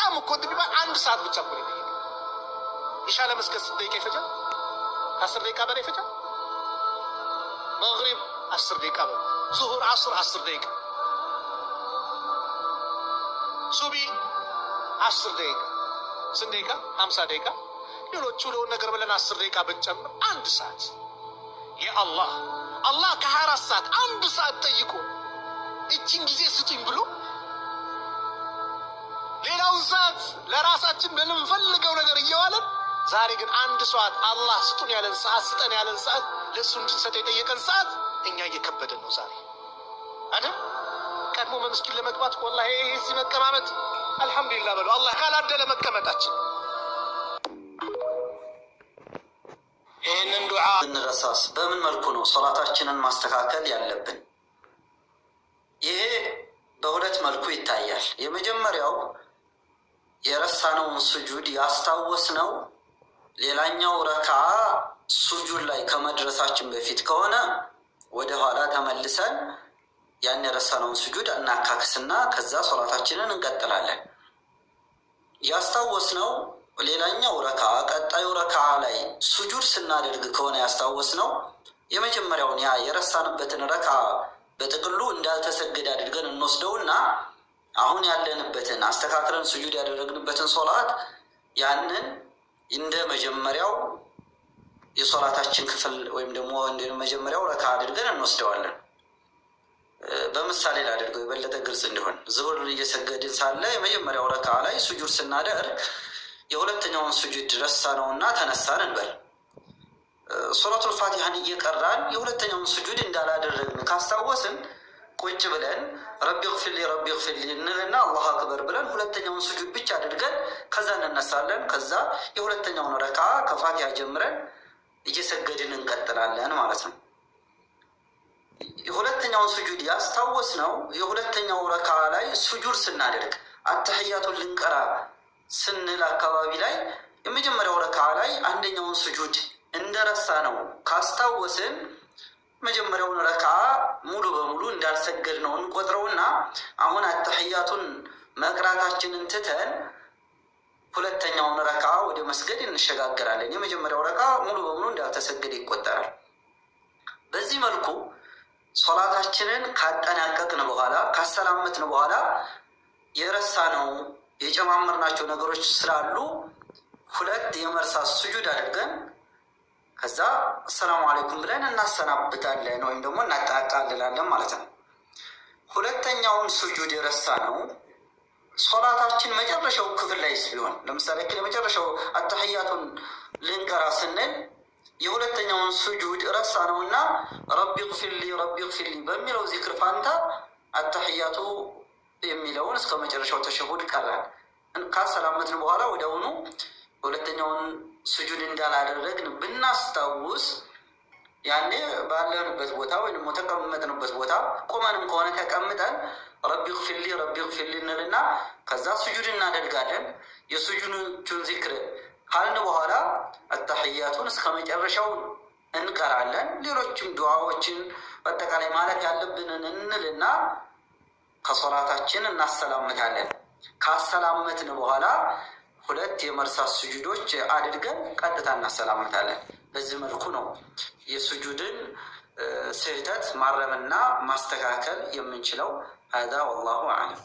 በጣም እኮ እንትን አንድ ሰዓት ብቻ እኮ ነው። ኢሻ ለመስገድ 6 ደቂቃ ይፈጃል? 10 ደቂቃ በላይ ይፈጃል? መግሪብ 10 ደቂቃ በላይ፣ ዙሁር፣ ዓስር 10 ደቂቃ፣ ሱቢ 10 ደቂቃ፣ ስንት ደቂቃ? 50 ደቂቃ። ሌሎቹ ለውን ነገር ብለን 10 ደቂቃ ብንጨምር 1 ሰዓት። የአላህ አላህ ከ24 ሰዓት 1 ሰዓት ጠይቆ እቺን ጊዜ ስጡኝ ብሎ ሌላውን ሰዓት ለራሳችን ለምንፈልገው ነገር እየዋለን ዛሬ ግን 1 ሰዓት አላህ ስጡን ያለን ሰዓት ስጠን ያለን ሰዓት ለእሱ እንድንሰጥ የጠየቀን ሰዓት እኛ እየከበደን ነው ዛሬ አይደል? ቀድሞ መስጊድ ለመግባት ወላሂ እዚህ መቀማመጥ አልሐምዱሊላህ በሉ። አላህ ካላደለ መቀመጣችን ይህንን ዱዓ እንረሳስ። በምን መልኩ ነው ሶላታችንን ማስተካከል ያለብን? ይሄ በሁለት መልኩ ይታያል። የመጀመሪያው የረሳነውን ስጁድ ያስታወስነው ሌላኛው ረክዓ ሱጁድ ላይ ከመድረሳችን በፊት ከሆነ ወደ ኋላ ተመልሰን ያን የረሳነውን ስጁድ እናካክስና ከዛ ሶላታችንን እንቀጥላለን። ያስታወስነው ሌላኛው ረክዓ ቀጣዩ ረክዓ ላይ ሱጁድ ስናደርግ ከሆነ ያስታወስነው የመጀመሪያውን ያ የረሳንበትን ረክዓ በጥቅሉ እንዳልተሰገደ አድርገን እንወስደውና አሁን ያለንበትን አስተካክለን ሱጁድ ያደረግንበትን ሶላት ያንን እንደ መጀመሪያው የሶላታችን ክፍል ወይም ደግሞ እንደ መጀመሪያው ረክዓ አድርገን እንወስደዋለን። በምሳሌ ላድርገው የበለጠ ግልጽ እንዲሆን፣ ዙሁር እየሰገድን ሳለ የመጀመሪያው ረክዓ ላይ ሱጁድ ስናደርግ የሁለተኛውን ሱጁድ ረሳነውና ተነሳን እንበል። ሱረቱል ፋቲሃን እየቀራን የሁለተኛውን ሱጁድ እንዳላደረግን ካስታወስን ቁጭ ብለን ረቢ ግፊርሊ እንልና አላሁ አክበር ብለን ሁለተኛውን ሱጁድ ብቻ አድርገን ከዛ እንነሳለን። ከዛ የሁለተኛውን ረክዓ ከፋቲሃ ጀምረን እየሰገድን እንቀጥላለን ማለት ነው። የሁለተኛውን ሱጁድ ያስታወስነው የሁለተኛው ረክዓ ላይ ሱጁድ ስናደርግ አተህያቱን ልንቀራ ስንል አካባቢ ላይ የመጀመሪያው ረክዓ ላይ አንደኛውን ሱጁድ እንደረሳ ነው ካስታወስን መጀመሪያውን ረክዓ ሙሉ በሙሉ እንዳልሰገድ ነው እንቆጥረውና አሁን አተህያቱን መቅራታችንን ትተን ሁለተኛውን ረክዓ ወደ መስገድ እንሸጋገራለን። የመጀመሪያው ረክዓ ሙሉ በሙሉ እንዳልተሰገደ ይቆጠራል። በዚህ መልኩ ሶላታችንን ካጠናቀቅን በኋላ ካሰላመትን በኋላ የረሳነው የጨማመርናቸው ነገሮች ስላሉ ሁለት የመርሳት ሱጁድ አድርገን ከዛ አሰላሙ አለይኩም ብለን እናሰናብታለን ወይም ደግሞ እናጠቃልላለን ማለት ነው። ሁለተኛውን ሱጁድ የረሳነው ሶላታችን መጨረሻው ክፍል ላይ ሲሆን ለምሳሌ የመጨረሻው አተህያቱን ልንቀራ ስንል የሁለተኛውን ሱጁድ ረሳነውና ረቢ ግፊርሊ በሚለው ዚክር ፋንታ አተህያቱ የሚለውን እስከ መጨረሻው ተሸሁድ ቀራል። ካሰላመትን በኋላ ወዲያውኑ ሁለተኛውን ሱጁድ እንዳላደረግን ብናስታውስ ያኔ ባለንበት ቦታ ወይ ደግሞ ተቀመጥንበት ቦታ ቆመንም ከሆነ ተቀምጠን ረቢ ግፊርሊ እንልና ከዛ ሱጁድ እናደርጋለን። የሱጁዱን ዚክር ካልን በኋላ አተህያቱን እስከ መጨረሻው እንቀራለን። ሌሎችም ዱዓዎችን በአጠቃላይ ማለት ያለብንን እንልና ከሶላታችን እናሰላምታለን። ካሰላመትን በኋላ ሁለት የመርሳት ሱጁዶች አድርገን ቀጥታ እናሰላምታለን። በዚህ መልኩ ነው የሱጁድን ስህተት ማረምና ማስተካከል የምንችለው። ሀዛ ወላሁ አዕለም።